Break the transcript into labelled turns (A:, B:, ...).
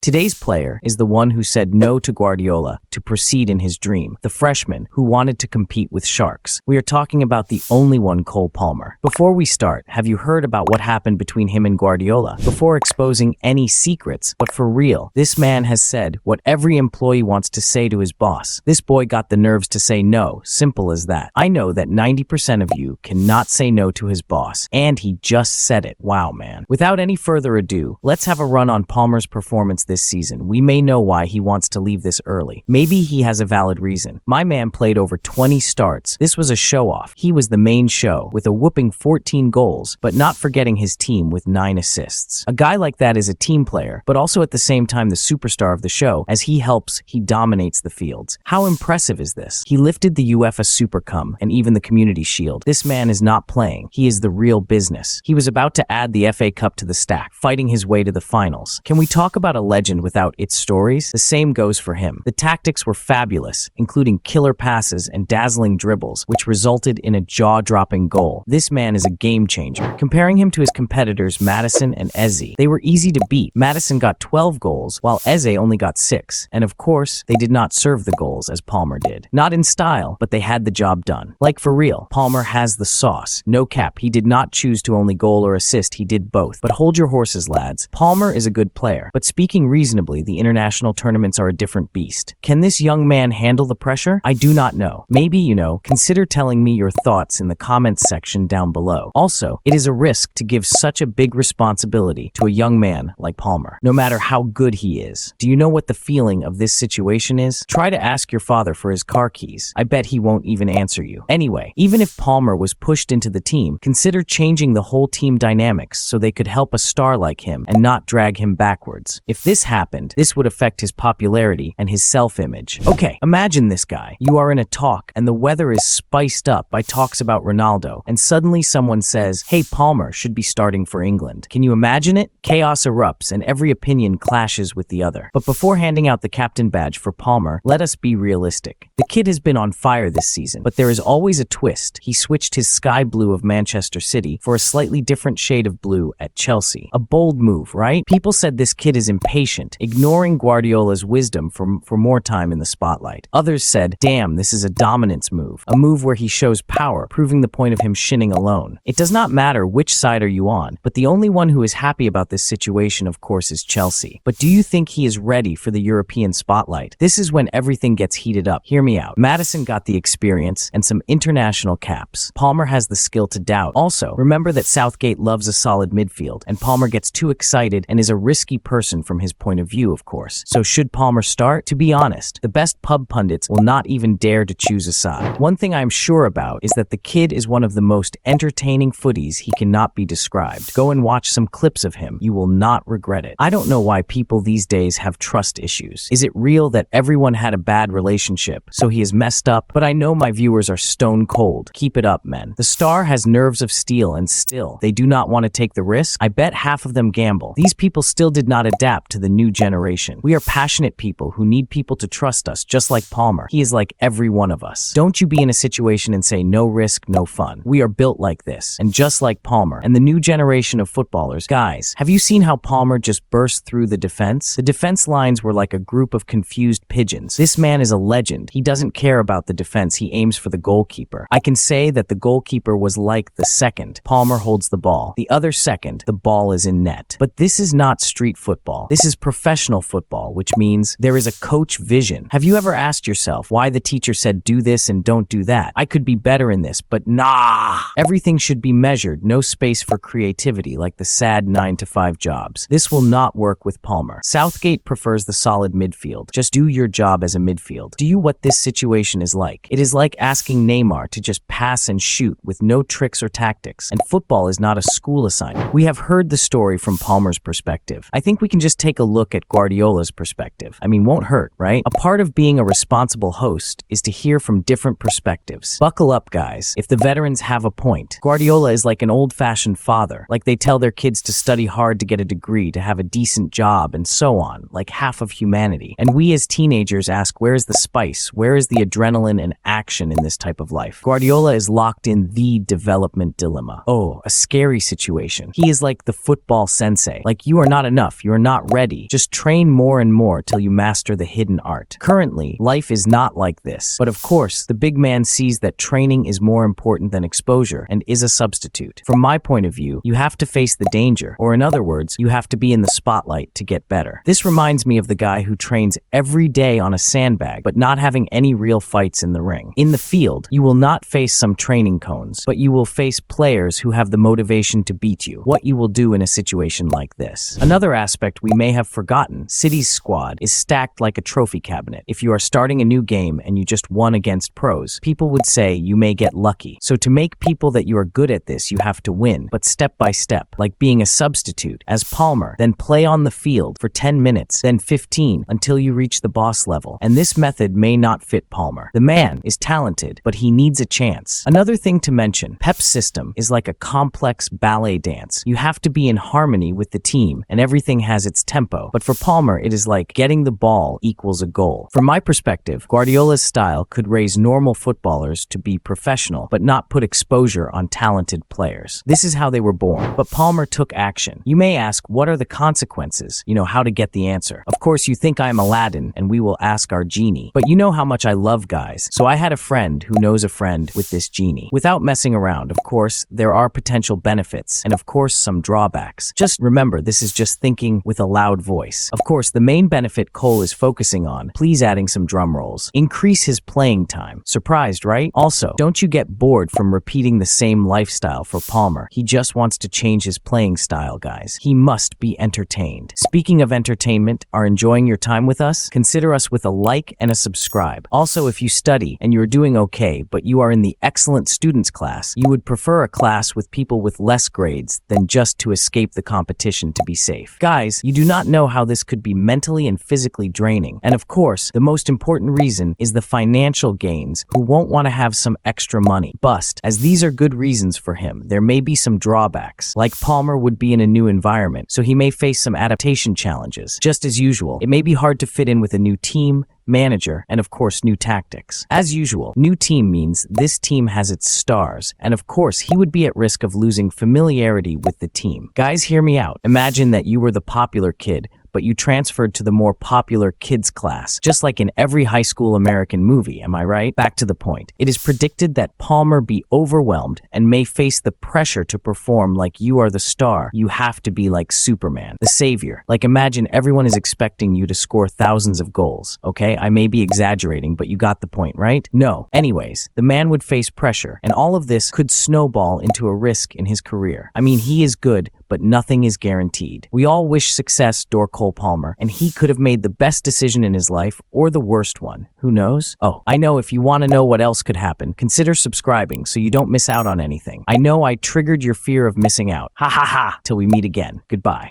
A: Today's player is the one who said no to Guardiola to proceed in his dream, the freshman who wanted to compete with sharks. We are talking about the only one, Cole Palmer. Before we start, have you heard about what happened between him and Guardiola? Before exposing any secrets, but for real, this man has said what every employee wants to say to his boss. This boy got the nerves to say no, simple as that. I know that 90% of you cannot say no to his boss, and he just said it. Wow, man. Without any further ado, let's have a run on Palmer's performance this season. We may know why he wants to leave this early. Maybe he has a valid reason. My man played over 20 starts. This was a show-off. He was the main show, with a whooping 14 goals, but not forgetting his team with 9 assists. A guy like that is a team player, but also at the same time the superstar of the show. As he helps, he dominates the fields. How impressive is this? He lifted the UEFA Super Cup and even the Community Shield. This man is not playing. He is the real business. He was about to add the FA Cup to the stack, fighting his way to the finals. Can we talk about a legend without its stories? The same goes for him. The tactics were fabulous, including killer passes and dazzling dribbles, which resulted in a jaw-dropping goal. This man is a game changer. Comparing him to his competitors Maddison and Eze, they were easy to beat. Maddison got 12 goals, while Eze only got 6. And of course, they did not serve the goals as Palmer did. Not in style, but they had the job done. Like for real, Palmer has the sauce. No cap, he did not choose to only goal or assist, he did both. But hold your horses, lads. Palmer is a good player, but speaking reasonably, the international tournaments are a different beast. Can this young man handle the pressure? I do not know. Maybe, consider telling me your thoughts in the comments section down below. Also, it is a risk to give such a big responsibility to a young man like Palmer, no matter how good he is. Do you know what the feeling of this situation is? Try to ask your father for his car keys. I bet he won't even answer you. Anyway, even if Palmer was pushed into the team, consider changing the whole team dynamics so they could help a star like him and not drag him backwards. If this happened, this would affect his popularity and his self-image. Okay, imagine this guy. You are in a talk and the weather is spiced up by talks about Ronaldo, and suddenly someone says, hey, Palmer should be starting for England. Can you imagine it? Chaos erupts and every opinion clashes with the other. But before handing out the captain badge for Palmer, let us be realistic. The kid has been on fire this season, but there is always a twist. He switched his sky blue of Manchester City for a slightly different shade of blue at Chelsea. A bold move, right? People said this kid is impatient, ignoring Guardiola's wisdom for more time in the spotlight. Others said, damn, this is a dominance move, a move where he shows power, proving the point of him shinning alone. It does not matter which side are you on, but the only one who is happy about this situation, of course, is Chelsea. But do you think he is ready for the European spotlight? This is when everything gets heated up. Hear me out. Maddison got the experience and some international caps. Palmer has the skill to doubt. Also, remember that Southgate loves a solid midfield, and Palmer gets too excited and is a risky person from his point of view, of course. So should Palmer start? To be honest, the best pub pundits will not even dare to choose a side. One thing I'm sure about is that the kid is one of the most entertaining footies. He cannot be described. Go and watch some clips of him. You will not regret it. I don't know why people these days have trust issues. Is it real that everyone had a bad relationship, so he is messed up? But I know my viewers are stone cold. Keep it up, men. The star has nerves of steel, and still, they do not want to take the risk. I bet half of them gamble. These people still did not adapt to the new generation. We are passionate people who need people to trust us, just like Palmer. He is like every one of us. Don't you be in a situation and say no risk, no fun. We are built like this, and just like Palmer and the new generation of footballers. Guys, have you seen how Palmer just burst through the defense? The defense lines were like a group of confused pigeons. This man is a legend. He doesn't care about the defense. He aims for the goalkeeper. I can say that the goalkeeper was like the second Palmer holds the ball. The other second, the ball is in net. But this is not street football. This is professional football, which means there is a coach vision. Have you ever asked yourself why the teacher said do this and don't do that? I could be better in this, but nah. Everything should be measured. No space for creativity like the sad 9-to-5 jobs. This will not work with Palmer. Southgate prefers the solid midfield. Just do your job as a midfield. Do you what this situation is like? It is like asking Neymar to just pass and shoot with no tricks or tactics. And football is not a school assignment. We have heard the story from Palmer's perspective. I think we can just take a look at Guardiola's perspective. I mean, won't hurt, right? A part of being a responsible host is to hear from different perspectives. Buckle up, guys. If the veterans have a point, Guardiola is like an old-fashioned father. Like they tell their kids to study hard to get a degree, to have a decent job, and so on, like half of humanity. And we as teenagers ask, where is the spice? Where is the adrenaline and action in this type of life? Guardiola is locked in the development dilemma. Oh, a scary situation. He is like the football sensei. Like, you are not enough. You are not ready. ready. Just train more and more till you master the hidden art. Currently, life is not like this. But of course, the big man sees that training is more important than exposure and is a substitute. From my point of view, you have to face the danger, or in other words, you have to be in the spotlight to get better. This reminds me of the guy who trains every day on a sandbag, but not having any real fights in the ring. In the field, you will not face some training cones, but you will face players who have the motivation to beat you. What you will do in a situation like this. Another aspect we may have forgotten, City's squad is stacked like a trophy cabinet. If you are starting a new game and you just won against pros, people would say you may get lucky. So to make people that you are good at this, you have to win, but step by step, like being a substitute, as Palmer, then play on the field for 10 minutes, then 15, until you reach the boss level. And this method may not fit Palmer. The man is talented, but he needs a chance. Another thing to mention, Pep's system is like a complex ballet dance. You have to be in harmony with the team, and everything has its tempo. But for Palmer, it is like getting the ball equals a goal. From my perspective, Guardiola's style could raise normal footballers to be professional, but not put exposure on talented players. This is how they were born. But Palmer took action. You may ask, what are the consequences? You know, how to get the answer. Of course, you think I am Aladdin, and we will ask our genie. But you know how much I love guys. So I had a friend who knows a friend with this genie. Without messing around, of course, there are potential benefits, and of course, some drawbacks. Just remember, this is just thinking with a loud voice. Of course, the main benefit Cole is focusing on, please adding some drum rolls, increase his playing time. Surprised, right? Also, don't you get bored from repeating the same lifestyle for Palmer. He just wants to change his playing style, guys. He must be entertained. Speaking of entertainment, are enjoying your time with us? Consider us with a like and a subscribe. Also, if you study and you're doing okay, but you are in the excellent students class, you would prefer a class with people with less grades than just to escape the competition to be safe. Guys, you do not know how this could be mentally and physically draining. And of course, the most important reason is the financial gains, who won't want to have some extra money. Bust, as these are good reasons for him, there may be some drawbacks. Like Palmer would be in a new environment, so he may face some adaptation challenges. Just as usual, it may be hard to fit in with a new team, manager, and of course new tactics. As usual, new team means this team has its stars, and of course he would be at risk of losing familiarity with the team. Guys, hear me out. Imagine that you were the popular kid, but you transferred to the more popular kids class, just like in every high school American movie, am I right? Back to the point. It is predicted that Palmer be overwhelmed and may face the pressure to perform like you are the star. You have to be like Superman, the savior. Like imagine everyone is expecting you to score thousands of goals, okay? I may be exaggerating, but you got the point, right? No. Anyways, the man would face pressure, and all of this could snowball into a risk in his career. I mean, he is good, but nothing is guaranteed. We all wish success to Cole Palmer, and he could have made the best decision in his life or the worst one. Who knows? Oh, I know, if you want to know what else could happen, consider subscribing so you don't miss out on anything. I know I triggered your fear of missing out. Ha ha ha! Till we meet again. Goodbye.